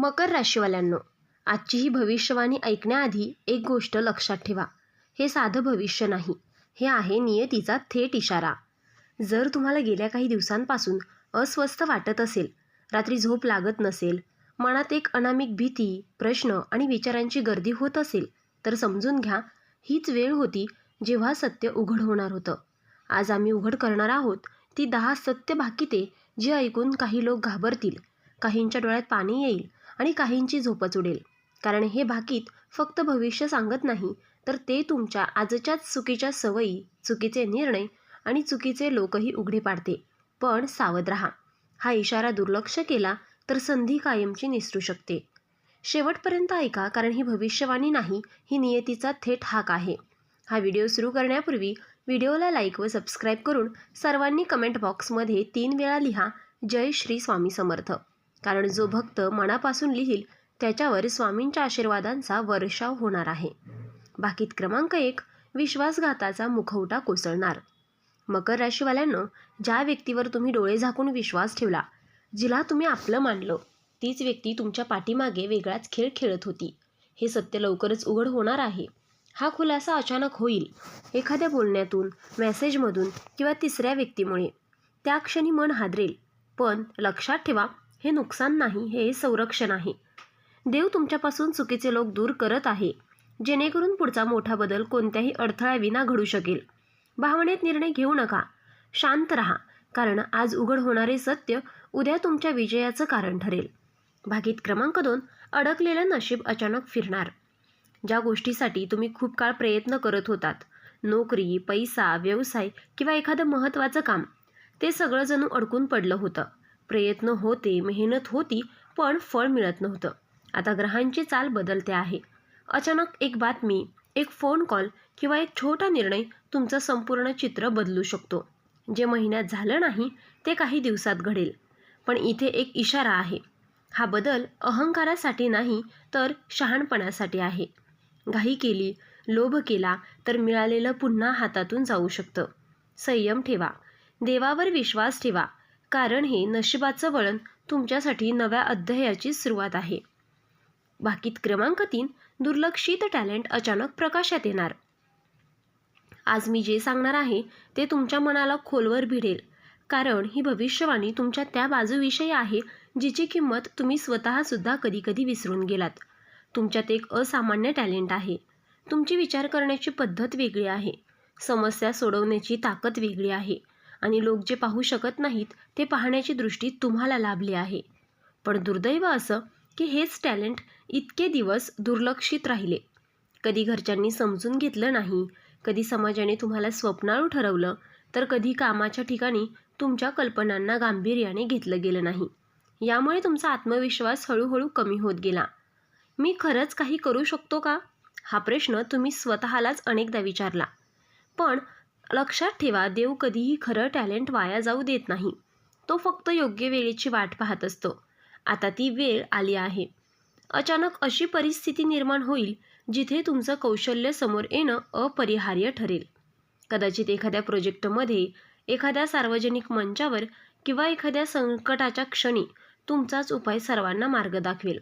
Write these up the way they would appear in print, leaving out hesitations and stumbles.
मकर राशीवाल्यांनो, आजची ही भविष्यवाणी ऐकण्याआधी एक गोष्ट लक्षात ठेवा. हे साधं भविष्य नाही, हे आहे नियतीचा थेट इशारा. जर तुम्हाला गेल्या काही दिवसांपासून अस्वस्थ वाटत असेल, रात्री झोप लागत नसेल, मनात एक अनामिक भीती, प्रश्न आणि विचारांची गर्दी होत असेल, तर समजून घ्या, हीच वेळ होती जेव्हा सत्य उघड होणार होतं. आज आम्ही उघड करणार आहोत ती 10 सत्य भाकिते, जी ऐकून काही लोक घाबरतील, काहींच्या डोळ्यात पाणी येईल आणि काहींची झोपच उडेल. कारण हे भाकीत फक्त भविष्य सांगत नाही, तर ते तुमच्या आजच्याच चुकीच्या सवयी, चुकीचे निर्णय आणि चुकीचे लोकही उघडे पाडते. पण सावध राहा, हा इशारा दुर्लक्ष केला तर संधी कायमची निसटू शकते. शेवटपर्यंत ऐका, कारण ही भविष्यवाणी नाही, ही नियतीचा थेट हाक आहे. हा व्हिडिओ सुरू करण्यापूर्वी व्हिडिओला लाईक व सबस्क्राईब करून सर्वांनी कमेंट बॉक्समध्ये 3 वेळा लिहा, जय श्री स्वामी समर्थ. कारण जो भक्त मनापासून लिहील त्याच्यावर स्वामींच्या आशीर्वादांचा वर्षाव होणार आहे. भाकीत क्रमांक 1, विश्वासघाताचा मुखवटा कोसळणार. मकर राशीवाल्यांनो, ज्या व्यक्तीवर तुम्ही डोळे झाकून विश्वास ठेवला, जिला तुम्ही आपलं मानलं, तीच व्यक्ती तुमच्या पाठीमागे वेगळाच खेळ खेळत होती. हे सत्य लवकरच उघड होणार आहे. हा खुलासा अचानक होईल, एखाद्या बोलण्यातून, मेसेजमधून किंवा तिसऱ्या व्यक्तीमुळे. त्या क्षणी मन हादरेल, पण लक्षात ठेवा, हे नुकसान नाही, हे संरक्षण आहे. देव तुमच्यापासून चुकीचे लोक दूर करत आहे, जेणेकरून पुढचा मोठा बदल कोणत्याही अडथळ्याविना घडू शकेल. भावनेत निर्णय घेऊ नका, शांत राहा, कारण आज उघड होणारे सत्य उद्या तुमच्या विजयाचं कारण ठरेल. भाकीत क्रमांक 2, अडकलेलं नशीब अचानक फिरणार. ज्या गोष्टीसाठी तुम्ही खूप काळ प्रयत्न करत होतात, नोकरी, पैसा, व्यवसाय किंवा एखादं महत्त्वाचं काम, ते सगळं जणू अडकून पडलं होतं. प्रयत्न होते, मेहनत होती, पण फळ मिळत नव्हतं. आता ग्रहांची चाल बदलते आहे. अचानक एक बातमी, एक फोन कॉल किंवा एक छोटा निर्णय तुमचं संपूर्ण चित्र बदलू शकतो. जे महिन्यात झालं नाही, ते काही दिवसात घडेल. पण इथे एक इशारा आहे. हा बदल अहंकारासाठी नाही, तर शहाणपणासाठी आहे. घाई केली, लोभ केला तर मिळालेलं पुन्हा हातातून जाऊ शकतं. संयम ठेवा, देवावर विश्वास ठेवा, कारण हे नशिबाचं वळण तुमच्यासाठी नव्या अध्यायाची सुरुवात आहे. भाकीत क्रमांक 3, दुर्लक्षित टॅलेंट अचानक प्रकाशात येणार. आज मी जे सांगणार आहे ते तुमच्या मनाला खोलवर भिडेल, कारण ही भविष्यवाणी तुमच्या त्या बाजूविषयी आहे जिची किंमत तुम्ही स्वतःसुद्धा कधीकधी विसरून गेलात. तुमच्यात एक असामान्य टॅलेंट आहे. तुमची विचार करण्याची पद्धत वेगळी आहे, समस्या सोडवण्याची ताकद वेगळी आहे आणि लोक जे पाहू शकत नाहीत ते पाहण्याची दृष्टी तुम्हाला लाभली आहे. पण दुर्दैव असं की हेच टॅलेंट इतके दिवस दुर्लक्षित राहिले. कधी घरच्यांनी समजून घेतलं नाही, कधी समाजाने तुम्हाला स्वप्नाळू ठरवलं, तर कधी कामाच्या ठिकाणी तुमच्या कल्पनांना गांभीर्याने घेतलं गेलं नाही. यामुळे तुमचा आत्मविश्वास हळूहळू कमी होत गेला. मी खरंच काही करू शकतो का? हा प्रश्न तुम्ही स्वतःलाच अनेकदा विचारला. पण लक्षात ठेवा, देव कधीही खरं टॅलेंट वाया जाऊ देत नाही. तो फक्त योग्य वेळेची वाट पाहत असतो. आता ती वेळ आली आहे. अचानक अशी परिस्थिती निर्माण होईल जिथे तुमचं कौशल्य समोर येणं अपरिहार्य ठरेल. कदाचित एखाद्या प्रोजेक्टमध्ये, एखाद्या सार्वजनिक मंचावर किंवा एखाद्या संकटाच्या क्षणी तुमचाच उपाय सर्वांना मार्ग दाखवेल.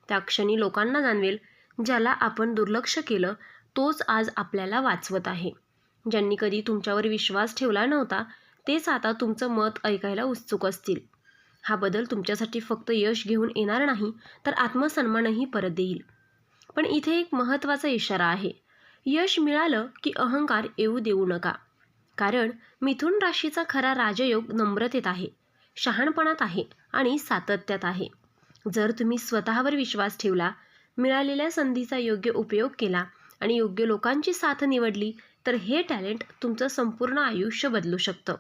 त्या क्षणी लोकांना जाणवेल, ज्याला आपण दुर्लक्ष केलं तोच आज आपल्याला वाचवत आहे. ज्यांनी कधी तुमच्यावर विश्वास ठेवला नव्हता, तेच आता तुमचं मत ऐकायला उत्सुक असतील. हा बदल तुमच्यासाठी फक्त यश घेऊन येणार नाही, तर आत्मसन्मानही परत देईल. पण इथे एक महत्त्वाचा इशारा आहे. यश मिळालं की अहंकार येऊ देऊ नका. कारण मिथुन राशीचा खरा राजयोग नम्रतेत आहे, शहाणपणात आहे आणि सातत्यात आहे. जर तुम्ही स्वतःवर विश्वास ठेवला, मिळालेल्या संधीचा योग्य उपयोग केला आणि योग्य लोकांची साथ निवडली, तर हे टॅलेंट तुमचं संपूर्ण आयुष्य बदलू शकतं.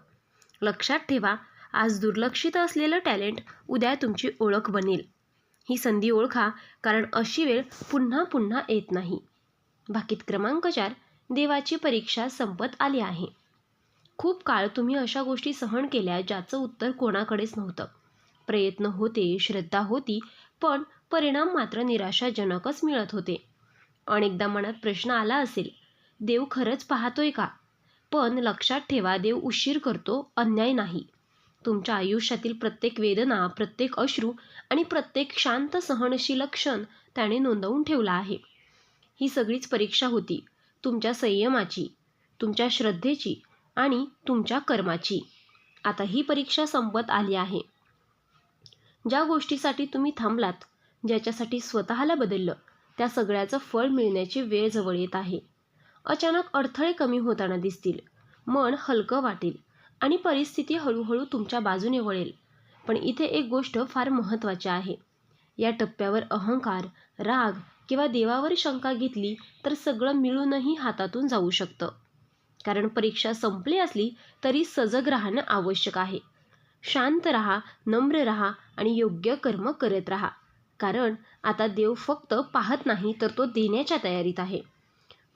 लक्षात ठेवा, आज दुर्लक्षित असलेलं टॅलेंट उद्या तुमची ओळख बनेल. ही संधी ओळखा, कारण अशी वेळ पुन्हा पुन्हा येत नाही. भाकीत क्रमांक 4, देवाची परीक्षा संपत आली आहे. खूप काळ तुम्ही अशा गोष्टी सहन केल्या ज्याचं उत्तर कोणाकडेच नव्हतं. प्रयत्न होते, श्रद्धा होती, पण परिणाम मात्र निराशाजनकच मिळत होते. अनेकदा मनात प्रश्न आला असेल, देव खरंच पाहतोय का? पण लक्षात ठेवा, देव उशीर करतो, अन्याय नाही. तुमच्या आयुष्यातील प्रत्येक वेदना, प्रत्येक अश्रू आणि प्रत्येक शांत सहनशील क्षण त्याने नोंदवून ठेवला आहे. ही सगळीच परीक्षा होती तुमच्या संयमाची, तुमच्या श्रद्धेची आणि तुमच्या कर्माची. आता ही परीक्षा संपत आली आहे. ज्या गोष्टीसाठी तुम्ही थांबलात, ज्याच्यासाठी स्वतःला बदललं, त्या सगळ्याचं फळ मिळण्याची वेळ जवळ येत आहे. अचानक अडथळे कमी होताना दिसतील, मन हलकं वाटेल आणि परिस्थिती हळूहळू तुमच्या बाजूने वळेल. पण इथे एक गोष्ट फार महत्त्वाची आहे. या टप्प्यावर अहंकार, राग किंवा देवावर शंका घेतली तर सगळं मिळूनही हातातून जाऊ शकतं. कारण परीक्षा संपली असली तरी सजग राहणं आवश्यक आहे. शांत राहा, नम्र राहा आणि योग्य कर्म करत राहा. कारण आता देव फक्त पाहत नाही तर तो देण्याच्या तयारीत आहे.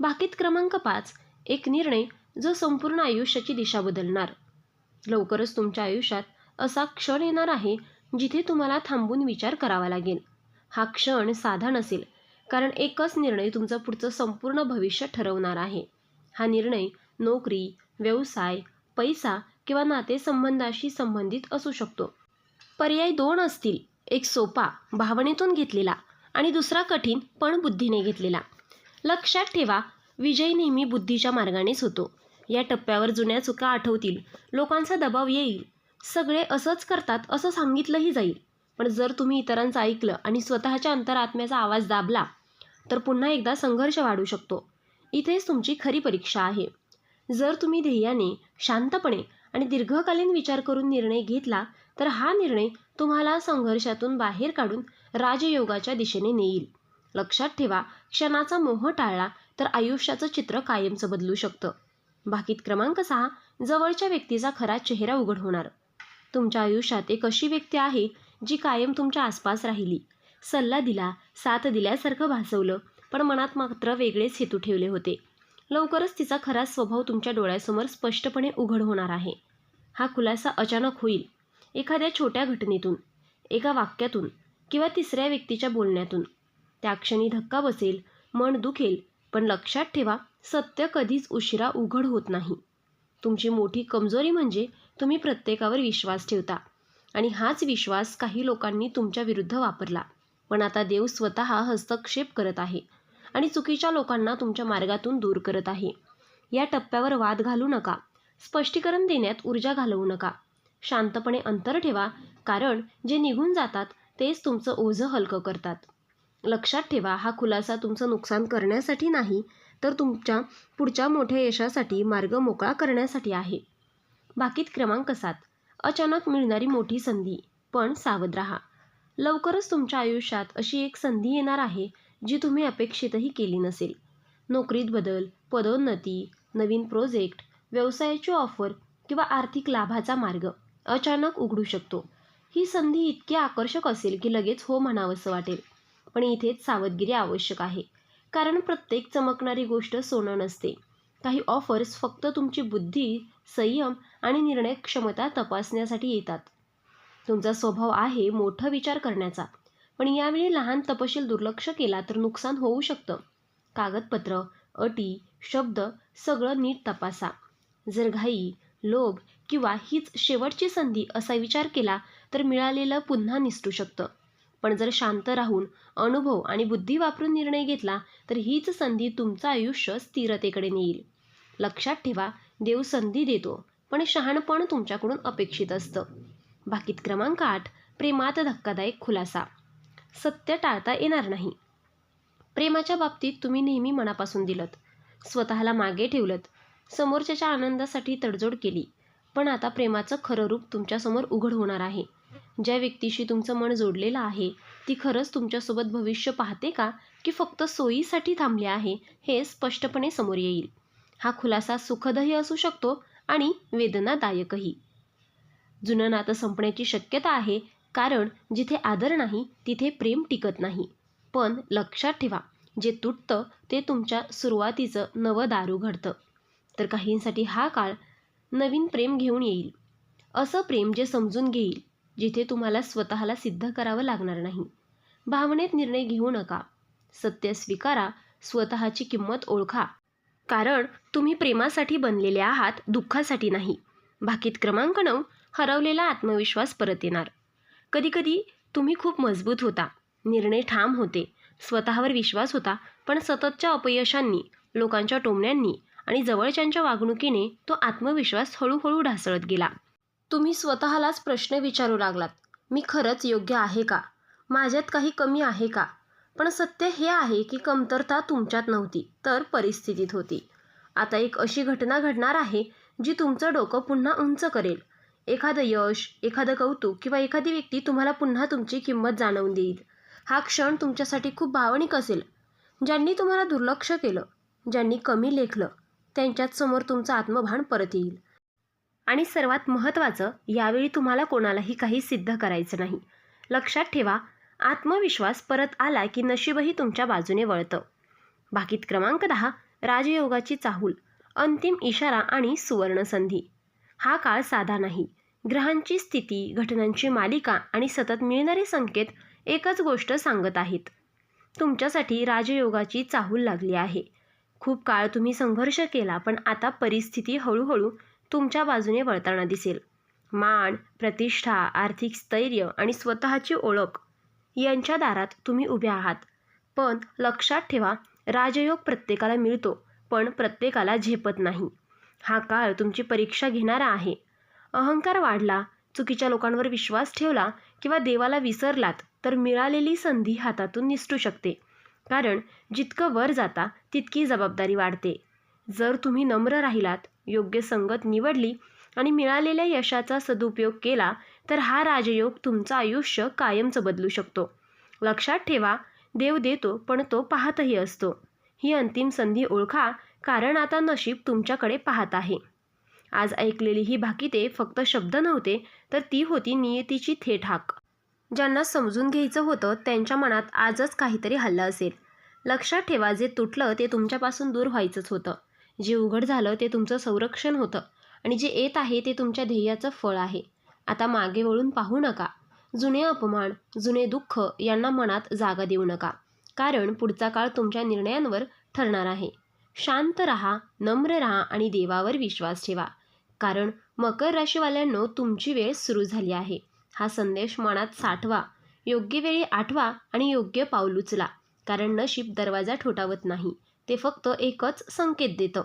भाकीत क्रमांक 5. एक निर्णय जो संपूर्ण आयुष्याची दिशा बदलणार. लवकरच तुमच्या आयुष्यात असा क्षण येणार आहे जिथे तुम्हाला थांबून विचार करावा लागेल. हा क्षण साधा नसेल, कारण एकच निर्णय तुमचं पुढचं संपूर्ण भविष्य ठरवणार आहे. हा निर्णय नोकरी, व्यवसाय, पैसा किंवा नातेसंबंधाशी संबंधित असू शकतो. पर्याय 2 असतील. एक सोपा, भावनेतून घेतलेला आणि दुसरा कठीण पण बुद्धीने घेतलेला. लक्षात ठेवा, विजय नेहमी बुद्धीच्या मार्गानेच होतो. या टप्प्यावर जुन्या चुका आठवतील, लोकांचा दबाव येईल, सगळे असंच करतात असं सांगितलंही जाईल. पण जर तुम्ही इतरांचं ऐकलं आणि स्वतःच्या अंतरात्म्याचा आवाज दाबला तर पुन्हा एकदा संघर्ष वाढू शकतो. इथेच तुमची खरी परीक्षा आहे. जर तुम्ही ध्येयाने, शांतपणे आणि दीर्घकालीन विचार करून निर्णय घेतला तर हा निर्णय तुम्हाला संघर्षातून बाहेर काढून राजयोगाच्या दिशेने नेईल. लक्षात ठेवा, क्षणाचा मोह टाळला तर आयुष्याचं चित्र कायमचं बदलू शकतं. भाकीत क्रमांक 6. जवळच्या व्यक्तीचा खरा चेहरा उघड होणार. तुमच्या आयुष्यात एक अशी व्यक्ती आहे जी कायम तुमच्या आसपास राहिली, सल्ला दिला, साथ दिल्यासारखं भासवलं, पण मनात मात्र वेगळेच हेतू ठेवले होते. लवकरच तिचा खरा स्वभाव तुमच्या डोळ्यासमोर स्पष्टपणे उघड होणार आहे. हा खुलासा अचानक होईल, एखाद्या छोट्या घटनेतून, एका वाक्यातून किंवा तिसऱ्या व्यक्तीच्या बोलण्यातून. त्या क्षणी धक्का बसेल, मन दुखेल, पण लक्षात ठेवा, सत्य कधीच उशिरा उघड होत नाही. तुमची मोठी कमजोरी म्हणजे तुम्ही प्रत्येकावर विश्वास ठेवता आणि हाच विश्वास काही लोकांनी तुमच्या विरुद्ध वापरला. पण आता देव स्वतः हस्तक्षेप करत आहे आणि चुकीच्या लोकांना तुमच्या मार्गातून दूर करत आहे. या टप्प्यावर वाद घालू नका, स्पष्टीकरण देण्यात ऊर्जा घालवू नका. शांतपणे अंतर ठेवा, कारण जे निघून जातात तेच तुमचं ओझं हलकं करतात. लक्षात ठेवा, हा खुलासा तुमचं नुकसान करण्यासाठी नाही तर तुमच्या पुढच्या मोठ्या यशासाठी मार्ग मोकळा करण्यासाठी आहे. भाकीत क्रमांक 7. अचानक मिळणारी मोठी संधी, पण सावध राहा. लवकरच तुमच्या आयुष्यात अशी एक संधी येणार आहे जी तुम्ही अपेक्षितही केली नसेल. नोकरीत बदल, पदोन्नती, नवीन प्रोजेक्ट, व्यवसायाची ऑफर किंवा आर्थिक लाभाचा मार्ग अचानक उघडू शकतो. ही संधी इतकी आकर्षक असेल की लगेच हो म्हणावंसं वाटेल. पण इथेच सावधगिरी आवश्यक आहे, कारण प्रत्येक चमकणारी गोष्ट सोनं नसते. काही ऑफर्स फक्त तुमची बुद्धी, संयम आणि निर्णय क्षमता तपासण्यासाठी येतात. तुमचा स्वभाव आहे मोठा विचार करण्याचा, पण यावेळी लहान तपशील दुर्लक्ष केला तर नुकसान होऊ शकतं. कागदपत्र, अटी, शब्द सगळं नीट तपासा. जर घाई, लोभ किंवा हीच शेवटची संधी असा विचार केला तर मिळालेलं पुन्हा निसटू शकतं. पण जर शांत राहून, अनुभव आणि बुद्धी वापरून निर्णय घेतला तर हीच संधी तुमचं आयुष्य स्थिरतेकडे नेईल. लक्षात ठेवा, देव संधी देतो, पण शहाणपण तुमच्याकडून अपेक्षित असतं. भाकीत क्रमांक 8. प्रेमात धक्कादायक खुलासा. सत्य टाळता येणार नाही. प्रेमाच्या बाबतीत तुम्ही नेहमी मनापासून दिलत, स्वतःला मागे ठेवलत, समोरच्याच्या आनंदासाठी तडजोड केली. पण आता प्रेमाचं खरं रूप तुमच्यासमोर उघड होणार आहे. ज्या व्यक्तीशी तुमचं मन जोडलेलं आहे ती खरंच तुमच्यासोबत भविष्य पाहते का, की फक्त सोयीसाठी थांबली आहे, हे स्पष्टपणे समोर येईल. हा खुलासा सुखदही असू शकतो आणि वेदनादायकही. जुनं नातं संपण्याची शक्यता आहे, कारण जिथे आदर नाही तिथे प्रेम टिकत नाही. पण लक्षात ठेवा, जे तुटतं ते तुमच्या सुरुवातीचं नवं दार उघडतं. तर काहींसाठी हा काळ नवीन प्रेम घेऊन येईल. असं प्रेम जे समजून घेईल, जिथे तुम्हाला स्वतःला सिद्ध करावं लागणार नाही. भावनेत निर्णय घेऊ नका, सत्य स्वीकारा, स्वतःची किंमत ओळखा, कारण तुम्ही प्रेमासाठी बनलेले आहात, दुःखासाठी नाही. भाकीत क्रमांक 9. हरवलेला आत्मविश्वास परत येणार. कधीकधी तुम्ही खूप मजबूत होता, निर्णय ठाम होते, स्वतःवर विश्वास होता, पण सततच्या अपयशांनी, लोकांच्या टोमण्यांनी आणि जवळच्यांच्या वागणुकीने तो आत्मविश्वास हळूहळू ढासळत गेला. तुम्ही स्वतःलाच प्रश्न विचारू लागलात, मी खरंच योग्य आहे का? माझ्यात काही कमी आहे का? पण सत्य हे आहे की कमतरता तुमच्यात नव्हती, तर परिस्थितीत होती. आता एक अशी घटना घडणार आहे जी तुमचं डोकं पुन्हा उंच करेल. एखादं यश, एखादं कौतुक किंवा एखादी व्यक्ती तुम्हाला पुन्हा तुमची किंमत जाणवून देईल. हा क्षण तुमच्यासाठी खूप भावनिक असेल. ज्यांनी तुम्हाला दुर्लक्ष केलं, ज्यांनी कमी लेखलं, त्यांच्याच समोर तुमचं आत्मभान परत येईल. आणि सर्वात महत्त्वाचं, यावेळी तुम्हाला कोणालाही काही सिद्ध करायचं नाही. लक्षात ठेवा, आत्मविश्वास परत आला की नशीबही तुमच्या बाजूने वळतं. भाकीत क्रमांक 10, राजयोगाची चाहूल, अंतिम इशारा आणि सुवर्णसंधी. हा काळ साधा नाही. ग्रहांची स्थिती, घटनांची मालिका आणि सतत मिळणारे संकेत एकच गोष्ट सांगत आहेत. तुमच्यासाठी राजयोगाची चाहूल लागली आहे. खूप काळ तुम्ही संघर्ष केला, पण आता परिस्थिती हळूहळू तुमच्या बाजूने वळताना दिसेल. मान, प्रतिष्ठा, आर्थिक स्थैर्य आणि स्वतःची ओळख यांच्या दारात तुम्ही उभे आहात. पण लक्षात ठेवा, राजयोग प्रत्येकाला मिळतो, पण प्रत्येकाला झेपत नाही. हा काळ तुमची परीक्षा घेणारा आहे. अहंकार वाढला, चुकीच्या लोकांवर विश्वास ठेवला किंवा देवाला विसरलात तर मिळालेली संधी हातातून निसटू शकते. कारण जितकं वर जाता तितकी जबाबदारी वाढते. जर तुम्ही नम्र राहिलात, योग्य संगत निवडली आणि मिळालेल्या यशाचा सदुपयोग केला तर हा राजयोग तुमचं आयुष्य कायमचं बदलू शकतो. लक्षात ठेवा, देव देतो पण तो पाहतही असतो. ही अंतिम संधी ओळखा, कारण आता नशीब तुमच्याकडे पाहत आहे. आज ऐकलेली ही भाकिते फक्त शब्द नव्हते, तर ती होती नियतीची थेट हाक. ज्यांना समजून घ्यायचं होतं त्यांच्या मनात आजच काहीतरी हल्लं असेल. लक्षात ठेवा, जे तुटलं ते तुमच्यापासून दूर व्हायचंच होतं. जे उघड झालं ते तुमचं संरक्षण होतं आणि जे येत आहे ते तुमच्या ध्येयाचं फळ आहे. आता मागे वळून पाहू नका. जुने अपमान, जुने दुःख यांना मनात जागा देऊ नका, कारण पुढचा काळ तुमच्या निर्णयांवर ठरणार आहे. शांत राहा, नम्र राहा आणि देवावर विश्वास ठेवा, कारण मकर राशीवाल्यांनो, तुमची वेळ सुरू झाली आहे. हा संदेश मनात साठवा, योग्य वेळी आठवा आणि योग्य पाऊल उचला, कारण नशीब दरवाजा ठोठावत नाही, ते फक्त एकच संकेत देतं.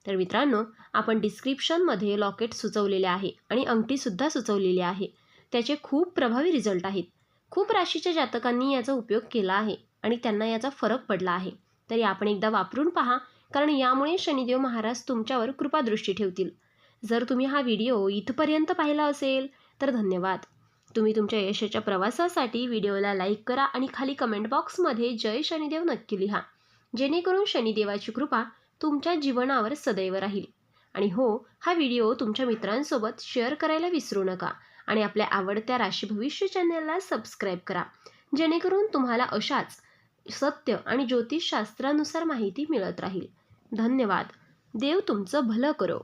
तर मित्रांनो, आपण डिस्क्रिप्शनमध्ये लॉकेट सुचवलेले आहे आणि अंगठीसुद्धा सुचवलेली आहे. त्याचे खूप प्रभावी रिझल्ट आहेत. खूप राशीच्या जातकांनी याचा उपयोग केला आहे आणि त्यांना याचा फरक पडला आहे. तरी आपण एकदा वापरून पहा, कारण यामुळे शनिदेव महाराज तुमच्यावर कृपादृष्टी ठेवतील. जर तुम्ही हा व्हिडिओ इथपर्यंत पाहिला असेल तर धन्यवाद. तुम्ही तुमच्या यशाच्या प्रवासासाठी व्हिडिओला लाईक करा आणि खाली कमेंट बॉक्समध्ये जय शनिदेव नक्की लिहा, जेणेकरून शनिदेवाची कृपा तुमच्या जीवनावर सदैव राहील. आणि हो, हा व्हिडिओ तुमच्या मित्रांसोबत शेअर करायला विसरू नका आणि आपल्या आवडत्या राशी भविष्य चॅनलला सबस्क्राईब करा, जेणेकरून तुम्हाला अशाच सत्य आणि ज्योतिषशास्त्रानुसार माहिती मिळत राहील. धन्यवाद. देव तुमचं भलं करो.